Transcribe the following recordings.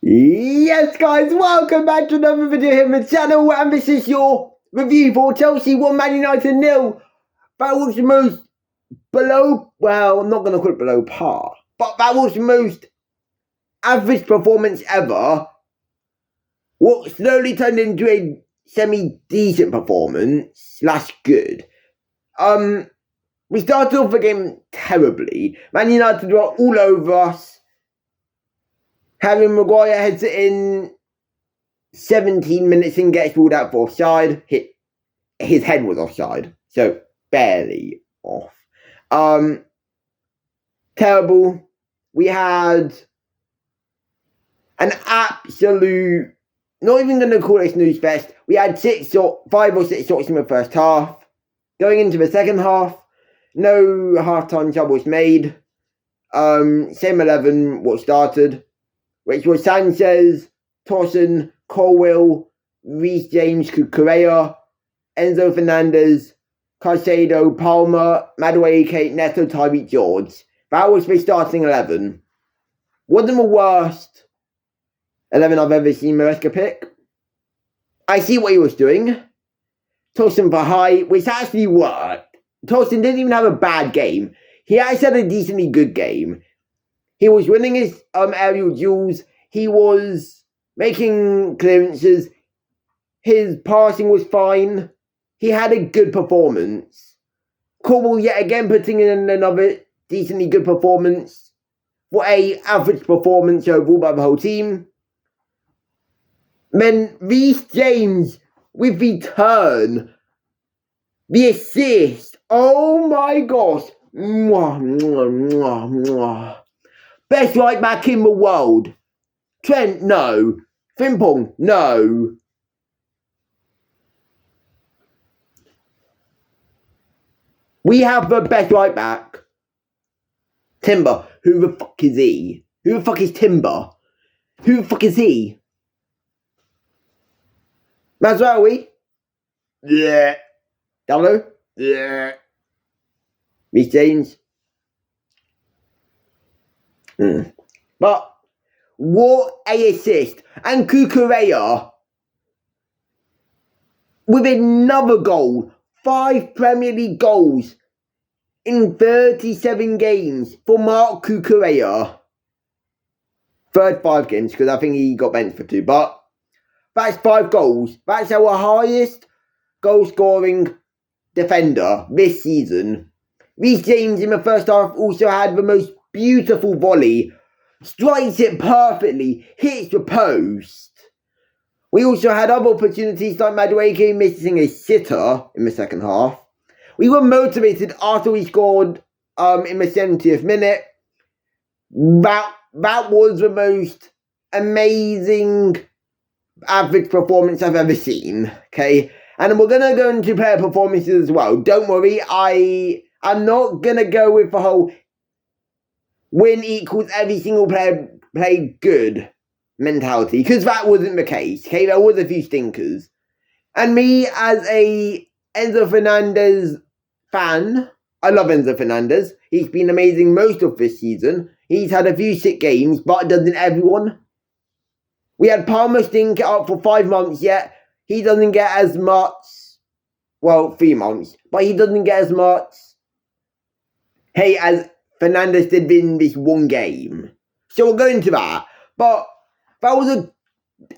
Yes guys, welcome back to another video here on the channel, and this is your review for Chelsea 1 Man United 0. That was the most I'm not going to call it below par, but that was the most average performance ever. What slowly turned into a semi-decent performance / good. We started off the game terribly. Man United were all over us. Harry Maguire heads it in 17 minutes and gets ruled out for offside. His head was offside, so barely off. Terrible. We had an absolute, not even going to call it snooze fest. We had 5 or 6 shots in the first half. Going into the second half, no half-time troubles made. Same 11 what started, which was Sanchez, Tosin, Colwill, Reece James, Cucurella, Enzo Fernandez, Caicedo, Palmer, Madueke, Neto, Tyreek George. That was the starting 11. Wasn't the worst 11 I've ever seen Maresca pick. I see what he was doing. Tosin for high, which actually worked. Tosin didn't even have a bad game. He actually had a decently good game. He was winning his aerial duels. He was making clearances. His passing was fine. He had a good performance. Colwill yet again putting in another decently good performance. For a average performance overall by the whole team. Then Reece James with the turn. The assist. Oh my gosh. Mwah, mwah, mwah, mwah. Best right back in the world. Trent, no. Frimpong, no. We have the best right back. Timber. Who the fuck is he? Who the fuck is Timber? Who the fuck is he? Mazraoui? Yeah. Dallo? Yeah. Reece James? But what a assist. And Cucurella with another goal. 5 Premier League goals in 37 games for Marc Cucurella. Third 5 games, because I think he got benched for 2. But that's 5 goals. That's our highest goal scoring defender this season. Reece James in the first half also had the most beautiful volley. Strikes it perfectly. Hits the post. We also had other opportunities like Madueke missing a sitter in the second half. We were motivated after we scored in the 70th minute. That was the most amazing average performance I've ever seen. Okay? And we're going to go into player performances as well. Don't worry, I'm not going to go with the whole win equals every single player play good mentality, because that wasn't the case. Okay, there was a few stinkers. And me as a Enzo Fernandez fan, I love Enzo Fernandez. He's been amazing most of this season. He's had a few sick games, but doesn't everyone? We had Palmer stink out for 5 months yet. He doesn't get as much, 3 months, but he doesn't get as much as Fernandez did in this one game. So we'll go into that. But that was an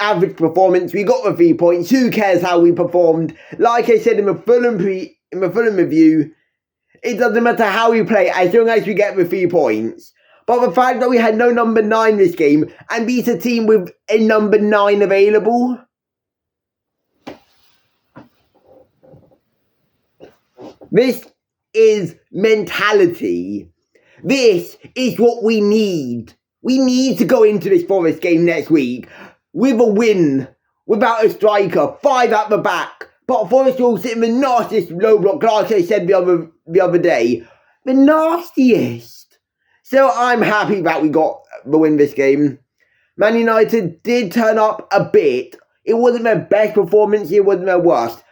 average performance. We got the 3 points. Who cares how we performed? Like I said in the Fulham review, it doesn't matter how we play as long as we get the 3 points. But the fact that we had no number 9 this game and beat a team with a number 9 available, this is mentality. This is what we need. We need to go into this Forest game next week with a win, without a striker, 5 at the back. But Forest will sit in the nastiest low block, like I said the other day. The nastiest. So I'm happy that we got the win this game. Man United did turn up a bit. It wasn't their best performance, it wasn't their worst.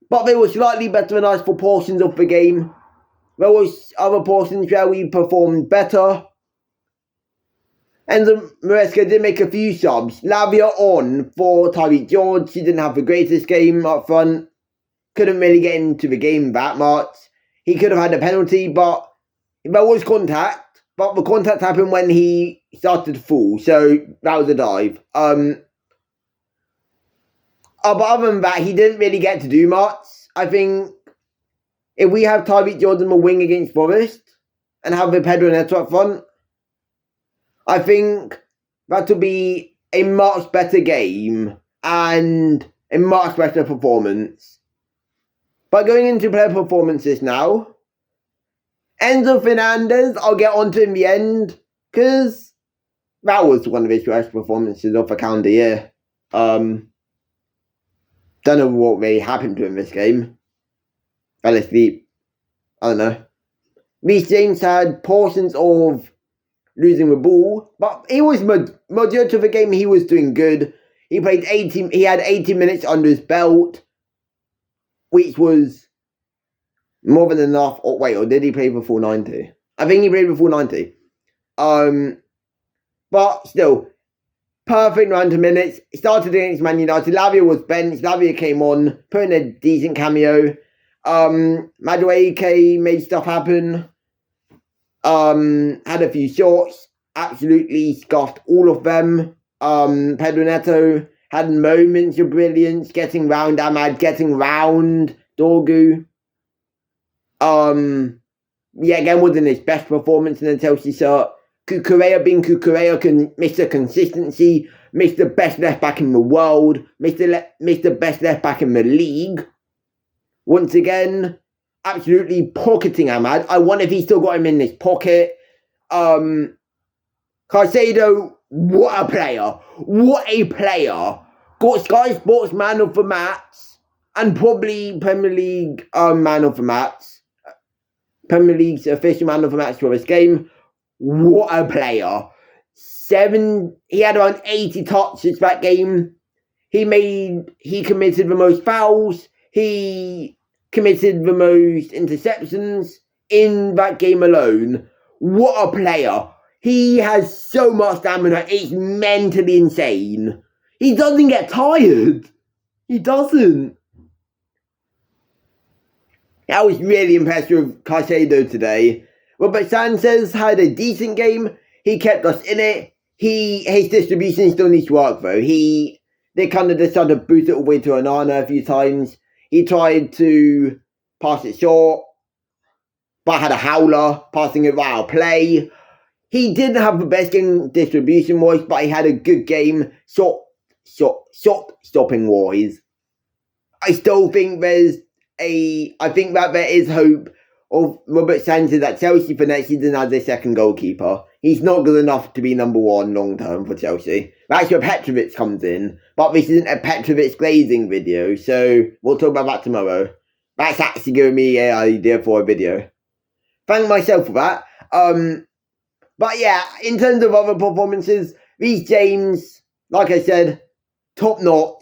But they were slightly better than us for portions of the game. There was other portions where we performed better. Enzo Maresca did make a few subs. Lavia on for Tyreek George. He didn't have the greatest game up front. Couldn't really get into the game that much. He could have had a penalty, but there was contact. But the contact happened when he started to fall. So that was a dive. But other than that, he didn't really get to do much. I think if we have Tyreek George on the wing against Forest and have the Pedro Neto up front, I think that will be a much better game and a much better performance. But going into player performances now, Enzo Fernandez, I'll get onto in the end, because that was one of his best performances of the calendar year. Don't know what really happened to him this game. Fell asleep. I don't know. Reece James had portions of losing the ball, but he was majority of the game he was doing good. He had 80 minutes under his belt, which was more than enough. Or did he play the full 90? I think he played the full 90. But still, perfect round of minutes. Started against Man United. Lavia was benched. Lavia came on, put in a decent cameo. Madueke made stuff happen. Had a few shots. Absolutely scuffed all of them. Pedro Neto had moments of brilliance, getting round Ahmad, getting round Dorgu. Again, wasn't his best performance in the Chelsea shirt. Cucurella being Cucurella, Mr. Consistency, Mr. Best left back in the world, Mr. Best left back in the league. Once again, absolutely pocketing Ahmad. I wonder if he still got him in his pocket. Caicedo, what a player. What a player. Got Sky Sports Man of the Match and probably Premier League Man of the Match. Premier League's official Man of the Match for this game. What a player. He had around 80 touches that game. He committed the most fouls. He committed the most interceptions in that game alone. What a player. He has so much stamina. It's mentally insane. He doesn't get tired. He doesn't. I was really impressed with Caicedo today. Robert Sanchez had a decent game. He kept us in it. His distribution still needs to work though. They kind of decided to boost it away to Onana a few times. He tried to pass it short, but had a howler, passing it right out of play. He didn't have the best game distribution wise, but he had a good game shot stopping wise. I still think there is hope of Robert Sanchez at Chelsea for next season as a second goalkeeper. He's not good enough to be number one long term for Chelsea. That's where Petrovic comes in, but this isn't a Petrovic glazing video, so we'll talk about that tomorrow. That's actually giving me an idea for a video. Thank myself for that. But yeah, in terms of other performances, Reece James, like I said, top notch.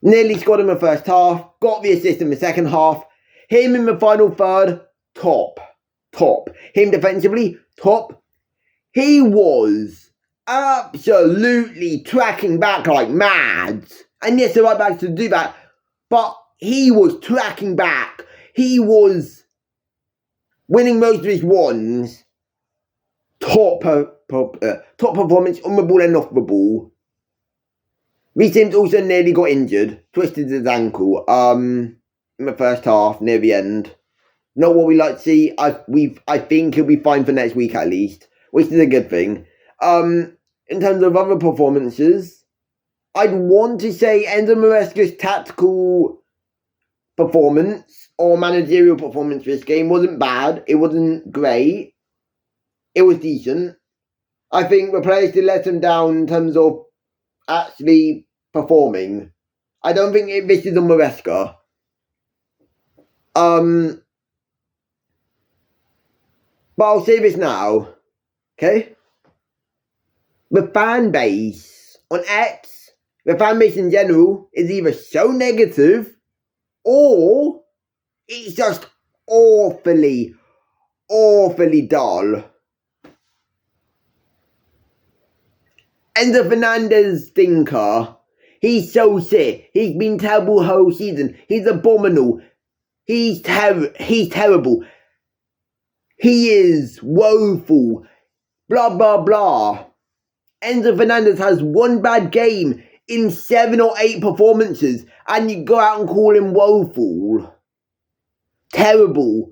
Nearly scored in the first half, got the assist in the second half. Him in the final third, top. Him defensively, top. He was absolutely tracking back like mad. And yes, the right back to do that, but he was tracking back. He was winning most of his ones. Top performance on the ball and off the ball. Reece James also nearly got injured, twisted his ankle in the first half, near the end. Not what we like to see. I think he'll be fine for next week at least, which is a good thing. In terms of other performances, I'd want to say Enzo Maresca's tactical performance or managerial performance this game wasn't bad. It wasn't great. It was decent. I think the players did let him down in terms of actually performing. I don't think this is on Maresca. But I'll say this now. Okay? The fan base on X, the fan base in general, is either so negative or it's just awfully dull. Enzo Fernandez stinker. He's so sick. He's been terrible whole season. He's abominable. He's terrible. He is woeful. Blah, blah, blah. Enzo Fernandez has one bad game in 7 or 8 performances, and you go out and call him woeful. Terrible.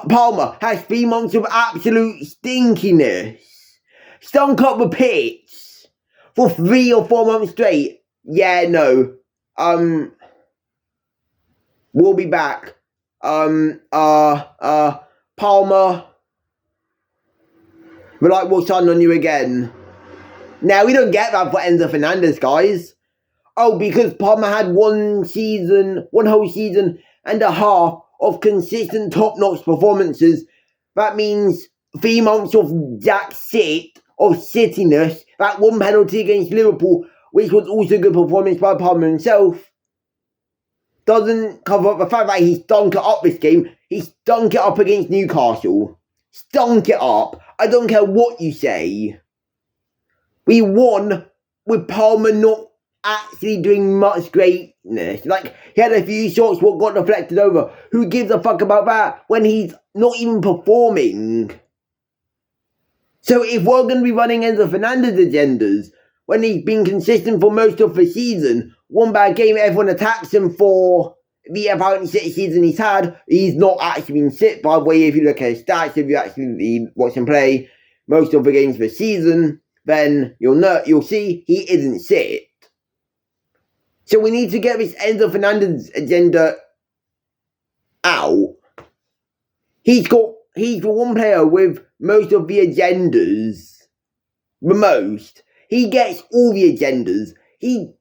Palmer has 3 months of absolute stinkiness. Stunk up the pitch for 3 or 4 months straight. Yeah, no. We'll be back. Palmer. We're like, we'll sign on you again. Now, we don't get that for Enzo Fernandez, guys. Oh, because Palmer had one whole season and a half of consistent top-notch performances. That means 3 months of jack of sittiness. That one penalty against Liverpool, which was also a good performance by Palmer himself, doesn't cover up the fact that he stunk it up this game. He stunk it up against Newcastle. Stunk it up. I don't care what you say. We won with Palmer not actually doing much greatness. Like, he had a few shots what got deflected over. Who gives a fuck about that when he's not even performing? So if we're going to be running Enzo Fernandez agendas when he's been consistent for most of the season, one bad game, everyone attacks him for the apparently sick season he's had. He's not actually been sick, by the way. If you look at his stats, if you actually watch him play most of the games this season, then you'll see he isn't sick. So we need to get this Enzo Fernandez agenda out. He's the one player with most of the agendas. The most. He gets all the agendas.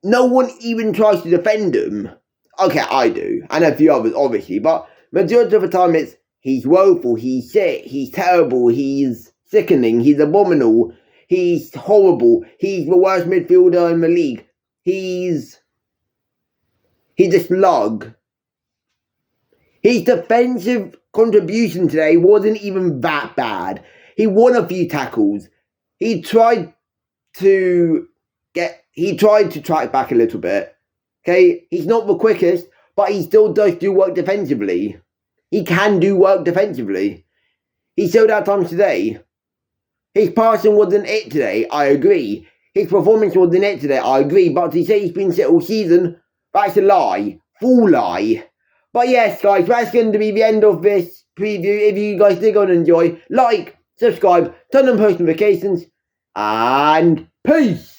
No one even tries to defend him. Okay, I do. And a few others, obviously. But majority of the time it's, he's woeful, he's sick, he's terrible, he's sickening, he's abominable, he's horrible, he's the worst midfielder in the league. He's a slug. His defensive contribution today wasn't even that bad. He won a few tackles. He tried to track back a little bit. Okay, he's not the quickest, but he still does do work defensively. He can do work defensively. He showed that times today. His passing wasn't it today, I agree. His performance wasn't it today, I agree. But to say he's been sick all season, that's a lie. Full lie. But yes, guys, that's going to be the end of this preview. If you guys did go and enjoy, like, subscribe, turn on post notifications, and peace!